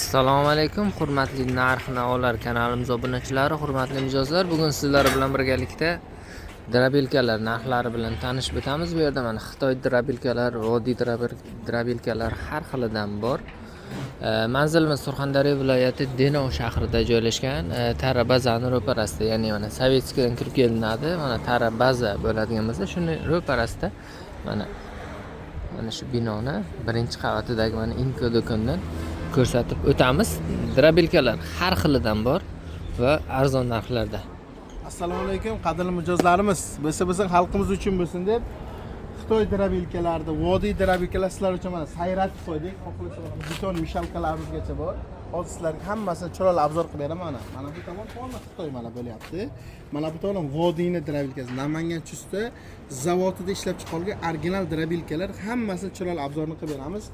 Assalomu alaykum, hurmatli narx-navolar kanalimiz obunachilari, hurmatli mijozlar. Bugun sizlar bilan birgalikda drabilkalar narxlari bilan tanishib o'tamiz. Bu yerda mana Xitoy drabilkalar, vodiy drabilkalar har xilidan bor. Manzilimiz Surxondaryo viloyati Denov shahrida joylashgan. Tarabazaning ro'parasida, ya'ni mana Sovetskidan kirib kelinadi. Mana Tarabaza bo'ladigan bo'lsa, shuni ro'parasida mana shu binoni birinchi qavatidagi mana Inko do'kondan ko'rsatib o'tamiz. Drabilkalar har xilidan bor va arzon narxlarda. Assalomu alaykum qadrli mijozlarimiz. Bizning xalqimiz uchun bo'lsin deb Xitoy drabilkalarida, vodiy drabilkalar sizlar uchun mana sayratib qo'ydik. Xohlasangiz beton mishalkalarimizgacha bor. Hozir sizlarga hammasini chiroyli obzor qilib beraman. Mana bu tomon to'liq Xitoy mana bo'lyapti. Mana bu tomon vodiyni drabilkasi, Namangan chustda zavodida ishlab chiqarilgan original drabilkalar, hammasini chiroyli obzorni qilib beramiz.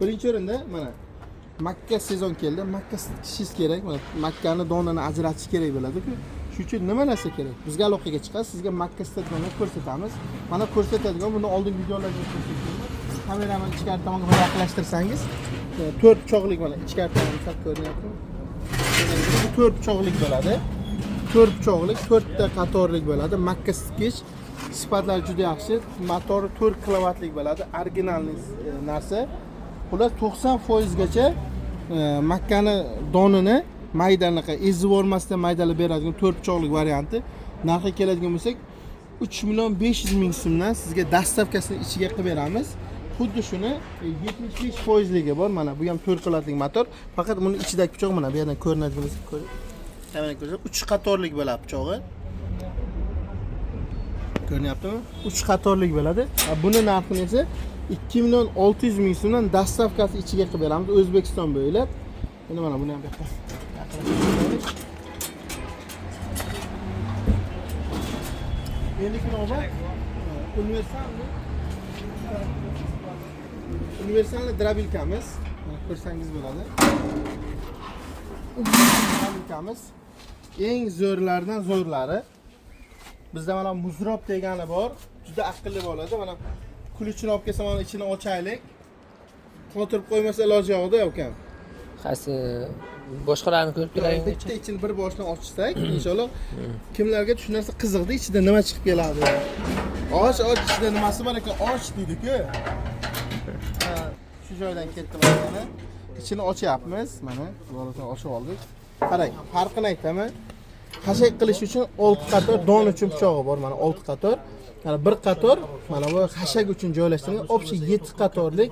Birinchi o'rinda mana Makka sezon keldi. Makka tishingiz kerak. Mana Makkani donini ajratish kerak bo'ladi-ku. Shuning uchun nima narsa kerak? Bizga aloqaga chiqasiz, sizga Makka stadionini ko'rsatamiz. Mana ko'rsatadigan, buni oldin videolarda ko'rsatganman. Kamerani ichkari tomonga yaqinlashtirsangiz, 4 pichoqlik mana ichkari tomonda ko'rinyapti. 4 pichoqlik bo'ladi. 4 pichoqlik, 4 ta qatorlik bo'ladi. Makka skich sifatlari juda yaxshi. Motori 4 kilovatlik bo'ladi. Original narsa. Ular 90% gacha Makkani donini maydanaqa ezib yormasdan maydalab beradigan 4 pichoqlik varianti. Narxi keladigan bo'lsak 3.500.000 so'mdan sizga dastavkasini ichiga qilib beramiz. Xuddi shuni 75%ligi bor. Mana bu ham 4 kilovatlik motor. Faqat buni ichidagi pichoq mana bu yerdan ko'rinadigan bo'lsa, ko'rib 3 qatorlik bo'ladi pichog'i. Ko'rinyaptimi? 3 qatorlik bo'ladi. Buni narxini esa 2.600.000 so'mdan dastavkasi ichiga qilib beramiz O'zbekiston bo'ylab. Endi mana buni ham yoqqa. Endi navbat universalni drabilkamiz. Ko'rsangiz bo'ladi. Drabilkamiz eng zo'rlardan zo'rlari. Bizda mana muzrob degani bor. Juda aqlli bo'ladi. Mana kulchini olib kelsa, mana ichini ochaylik. Qotirib qo'ymasa iloji yo'q-da, ukam. Qaysi boshqalarni ko'rib turaylik. Bitta ichini bir boshdan ochsak, inshaalloh kimlarga shu narsa qiziqdi, ichida nima chiqib keladi. Och ichida nimasi bor ekan, och deydi-ku. Shu joydan ketdi mana. Ichini ochyapmiz. Mana yo'ldan ochib oldik. Qarang, farqini aytaman. Xashak qilish uchun 6 qator, don uchun pichog'i bor, mana 6 qator. Mana bir qator mana bu xashak uchun joylashtirilgan, opsi 7 qatorlik.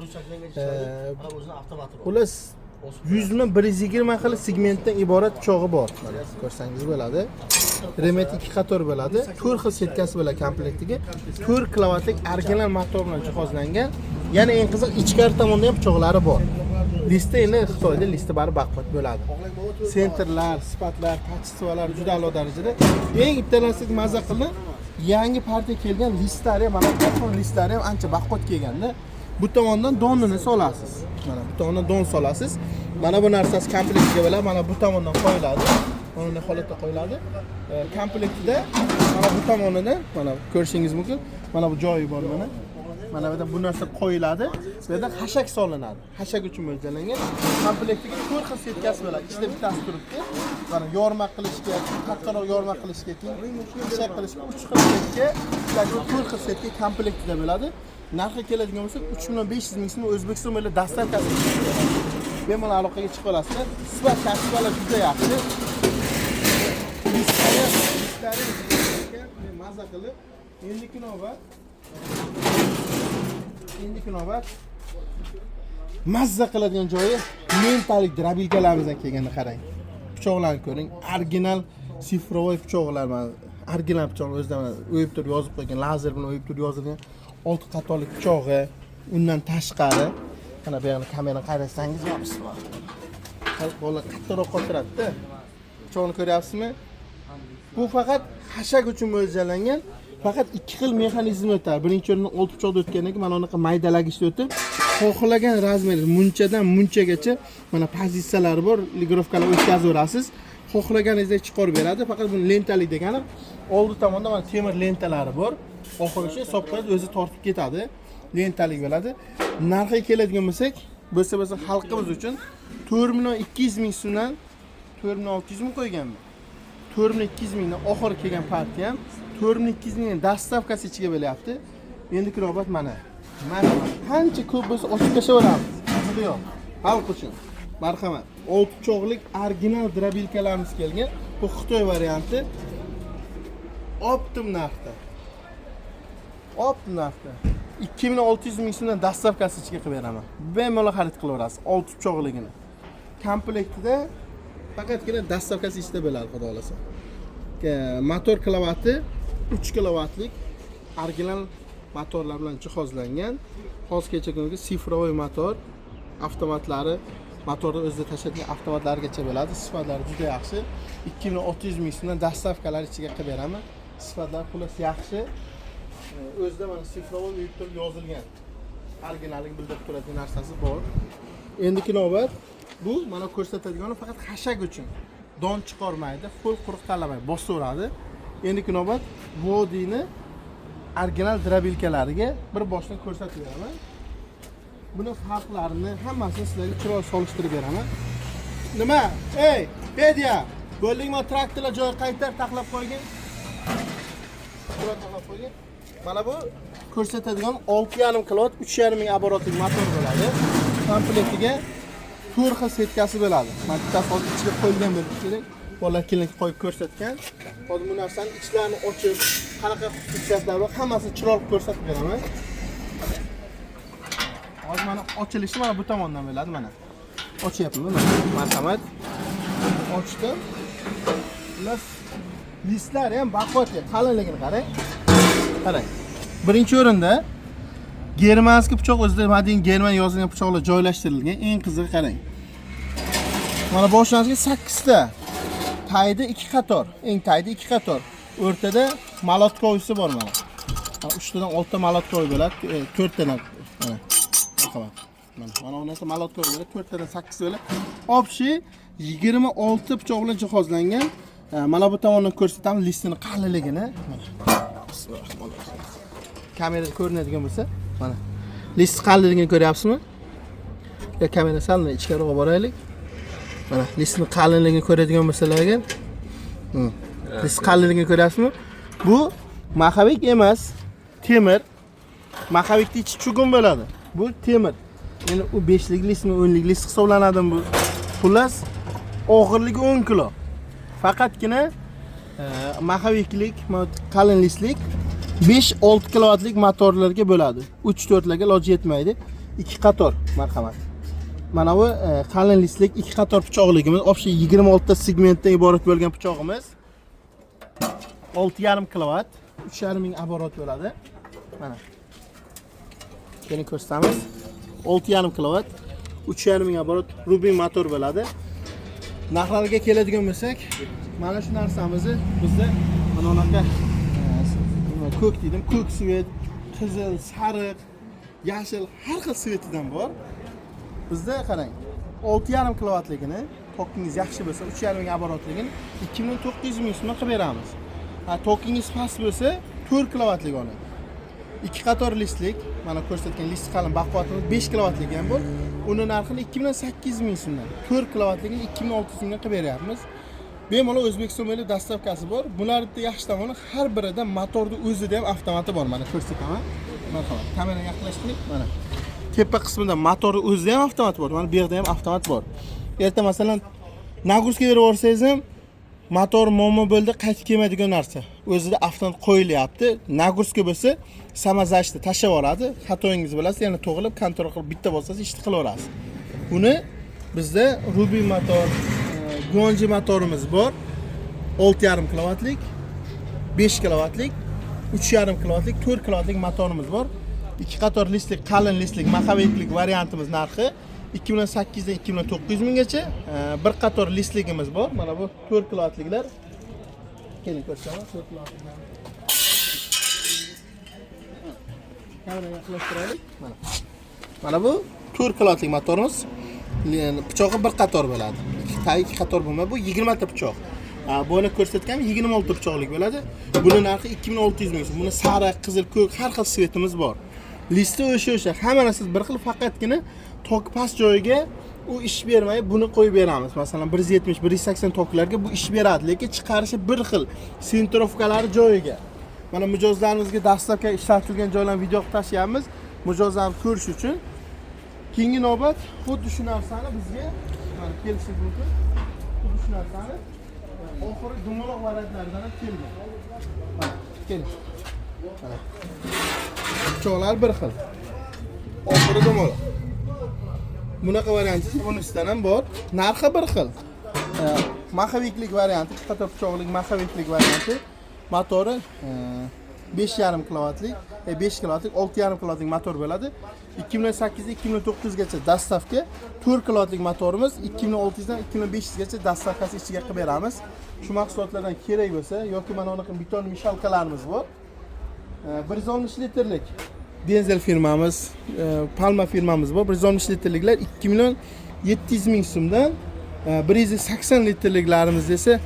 Xullas 100.120 xil segmentdan iborat pichog'i bor. Mana ko'rsangiz bo'ladi. Remet 2 qator bo'ladi. 4 xil setkasi bilan komplektiga 4 kilovatlik original motor bilan jihozlangan. Yana eng qiziq ichkari tomonda ham pichoqlari bor. Lista endi Xitoyda lista bari baqvat bo'ladi. Sentrlar, sifatlar, kачестволар juda a'lo darajada. Eng bitta narsaga mazza qilib, yangi partiya kelgan listlari, mana bu listlari ham ancha baqvat kelganda, bu tomondan donini solasiz. Mana bu tomondan don solasiz. Mana bu narsasi komplektga bilan mana bu tomondan qo'yiladi. Mana holatda qo'yiladi. Komplektida mana bu tomonidan mana ko'rishingiz mumkin. Mana bu joyi bor mana. Mana bu yerda bu narsa qo'yiladi. Bu yerda xashak solinadi. Xashak uchun mo'ljallangan. Komplektiga 4 xil setkasi bilan ichida bittasi turibdi. Mana yorma qilishga, qattiqroq yorma qilishga, xashak qilishga 3 xil setka, 4 xil setka komplektida bo'ladi. Narxi keladigan bo'lsa 3.500.000 so'm O'zbekiston bo'ylab dastavkasi. Bemalol aloqaga chiqib olasizlar. Sifat kачестволар juda yaxshi. Listlari mazza qilib, endi navbat mazza qiladigan joyi mentalik drabilkalarimizdan kelganda qarang. Pichoqlarni ko'ring. Original sifrovoy pichoqlar mana. Original pichoq o'zidan o'yib turib yozib qo'ygan, lazer bilan o'yib turib yozilgan 6 qatorlik pichog'i. Undan tashqari mana bu yerni kamerani qarasangiz, bola qattiqroq qotiradi-da. Pichoqni ko'ryapsizmi? Bu faqat xashak uchun mo'ljallangan. Faqat 2 xil mexanizm o'tadi. Birinchi o'rindan 6 pichoqda o'tgandan keyin mana unaqa maydalagichda o'tib, xohlagan razmer munchadan munchagacha mana pozitsiyalari bor, ligrovkalar o'tkazaverasiz. Xohlaganingizdek chiqarib beradi. Faqat bu lentalik degani oldi tomonda mana temir lentalari bor. Oxirigacha sopqilib o'zi tortib ketadi. Lentalik bo'ladi. Narxiga keladigan bo'lsak, bo'lsa xalqimiz uchun 4.200 ming so'mdan 4.600 ming qo'yganman. 4.200 mingdan oxiri kelgan partiya ham 4.200 mingning dastavkasi ichiga bo'lyapti. Endi navbat mana. Mana qancha ko'p bo'lsa ochib tashlaveramiz. Qiziq yo'q. Xalq uchun. Marhamat. 6 pichoqlik original drabilkalarimiz kelgan. Bu Xitoy varianti. Optim narxda. Optim narxda. 2600 ming so'mdan dastavkasi ichiga qilib beraman. Bemalol xarid qilaverasiz 6 pichoqligini. Komplektida faqatgina dastavkasi ichida bo'ladi, xudo xolasa. Motor kilovati 3 kilovatlik original motorlar bilan jihozlangan. Hozirgacha kungi sifrovoy motor, avtomatlari, motorni o'zida tashlaydigan avtomatlargacha bo'ladi. Sifatlari juda yaxshi. 2600 ming so'mdan dastavkalar ichiga qilib beraman. Sifatlar xullas yaxshi. O'zida mana sifrovoy uyib turib yozilgan. Originallik bildirib turadigan narsasi bor. Endiki navbat bu mana ko'rsatadigani faqat xashak uchun. Don chiqarmaydi, qo'l quruq tanlamaydi, bosaveradi. Endiki navbat vodiyni original drabilkalariga bir boshdan ko'rsatib beraman. Buni farqlarini hammasini sizlarga chiroyli solishtirib beraman. Nima? Ey, Pedya, bo'ldingmi traktorlar joy qaytar taxlab qo'ygan? Taxlab qo'ygan. Mana bu ko'rsatadigan 6,5 kilovat 3,5 ming оборотlik motor bo'ladi. Komplektiga 4 xil setkasi bo'ladi. Mana bittasi hozir ichiga qo'yilgan bo'lib kerak. Bolalar kelinga qo'yib ko'rsatgan. Hozir bu narsani ichlarini ochib, qanaqa xususiyatlar bor, hammasini chiroyli ko'rsatib beraman. Hozir mana ochilishi mana bu tomondan bo'ladi, mana. Ochyapman, mana. Marhamat. Ochdim. Listlari ham baquvvat, qalinligini qarang. Qarang. Birinchi o'rinda germanskiy pichoq o'zida Madin German yozilgan pichoqlar joylashtirilgan. Eng qizig'i qarang. Mana boshlanishga 8 ta. Tayda 2 qator. Eng tayda 2 qator. O'rtada malotkoyisi bor mana. 3 tadan 6 ta malotkoy bo'ladi, 4 tadan mana. Marhamat. Mana bunisi malotkoy bo'ladi, 4 tadan 8 bo'ladi. Общий 26 pichoq bilan jihozlangan. Mana bu tomondan ko'rsatamiz listini qalinligini. Kamerada ko'rinadigan bo'lsa, mana. List qalinligini ko'ryapsizmi? Ya kamera sal ichkariga boraylik. Mana listning qalinligini ko'radigan bo'lsalarga. List qalinligini ko'ryapsizmi? Bu maxavik emas, temir. Maxavikda ichi chugun bo'ladi. Bu temir. Ya'ni u 5lik listmi, 10lik list hisoblanadi bu. Xullas, og'irligi 10 kilo. Faqatgina maxaviklik, qalin listlik 5-6 kilovatlik motorlarga bo'ladi. 3-4 larga iloji yetmaydi. 2 qator, marhamat. Mana bu qalin listlik 2 qator pichoqligimiz, общий 26 ta segmentdan iborat bo'lgan pichog'imiz. 6,5 kilovat, 3,5 ming оборот bo'ladi. Mana. Keling ko'rsatamiz. 6,5 kilovat, 3,5 ming оборот Rubin motor bo'ladi. Narxlarga keladigan bo'lsak, mana shu narsamizni bizda mana unaqa ko'k dedim, ko'k svet, qizil, sariq, yashil har xil svetidan bor. Bizda qarang, 6,5 kilovatligini, tokingiz yaxshi bo'lsa, 3,5 ming оборотligini 2900 ming so'mga qilib beramiz. Tokingiz past bo'lsa, 4 kilovatlik oling. 2 qator listlik, mana ko'rsatgan list qalin baquvvatimiz 5 kilovatlik ham bor. Uni narxini 2800 ming so'mdan, 4 kilovatligini 2600 mingga qilib beryapmiz. Bemalol O'zbekiston bo'ylab dastavkasi bor. Bularda yaxshi tomoni har birida motorning o'zida ham avtomati bor. Mana ko'rsataman. Marhamat. Kameraga yaqinlashtiring. Mana. Tepa qismida motorning o'zida ham avtomat bor. Mana bu yerda ham avtomat bor. Erta masalan nagruska berib yuborsangiz ham motor muammo bo'ldi, qaytib kelmaydigan narsa. O'zida avtomat qo'yilyapti. Nagruska bo'lsa, samazashda tashlab yuboradi. Xatoingiz bo'lsa, yana to'g'rilib, kontrol qilib bitta bo'lsangiz ishni qilaverasiz. Uni bizda Rubin motor, Guanji motorimiz bor. 6,5 kilovatlik, 5 kilovatlik, 3,5 kilovatlik, 4 kilovatlik motorimiz bor. 2 qator listlik, qalin listlik, maxaviklik variantimiz narxi 2008 dan 2900 minggacha. Bir qator listligimiz bor. Mana bu 4 kilovatliklar. Keling ko'rsataman, 4 kilovatliklar. Kameraga yaqinlashtiraylik. Mana. Mana bu 4 kilovatlik motorimiz. Pichog'i bir qator bo'ladi. Ikki qator bo'lma, bu 20 ta pichoq. Buni ko'rsatgan 26 pichoqlik bo'ladi. Buni narxi 2600 ming so'm. Buni sariq, qizil, ko'k har xil svetimiz bor. Listi o'sha, hamma narsa bir xil, faqatgina tok past joyiga u ish bermay buni qo'yib beramiz. Masalan 170 180 toklarga bu ish beradi, lekin chiqarishi bir xil. Sintrovkalari joyiga. Mana mijozlarimizga dastlabki ishlatilgan joylarni video qilib tashlayapmiz. Mijozlarni ko'rish uchun. Keyingi navbat xuddi shu narsani bizga mana kelishingiz mumkin. Xuddi shu narsani oxiri dumaloq variantlaridan ham kelgan. Mana keling. Mana. Cho'lar bir xil. Oxiri dumaloq. Bunaqa varianti bunisidan ham bor. Narxi bir xil. Maxaviklik varianti, qata pichoqlik maxaviklik varianti. Motori 5,5 kilovatlik, 5 kilovatlik, 6,5 kilovatlik motor bo'ladi. 2008 2009 gacha dastavka 4 kilovatlik motorimiz 2600 dan 2500 gacha dastavkasi ichiga qilib beramiz. Shu mahsulotlardan kerak bo'lsa yoki mana bunaqa beton mishalkalarimiz bor. 160 litrlik Denzel firmamiz, Palma firmamiz bor. 160 litrliklar 2 million 700 ming so'mdan, 180 litrliklarimiz esa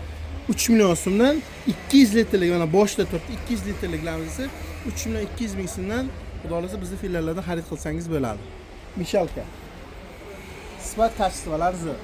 3 million so'mdan, 200 litrlik mana boshda turibdi. 200 litrliklarimiz esa 3 million 200 ming so'mdan xudo xolasa bizning fillarlardan xarid qilsangiz bo'ladi. Mishalka. Sifat tavsiyalar zo'r.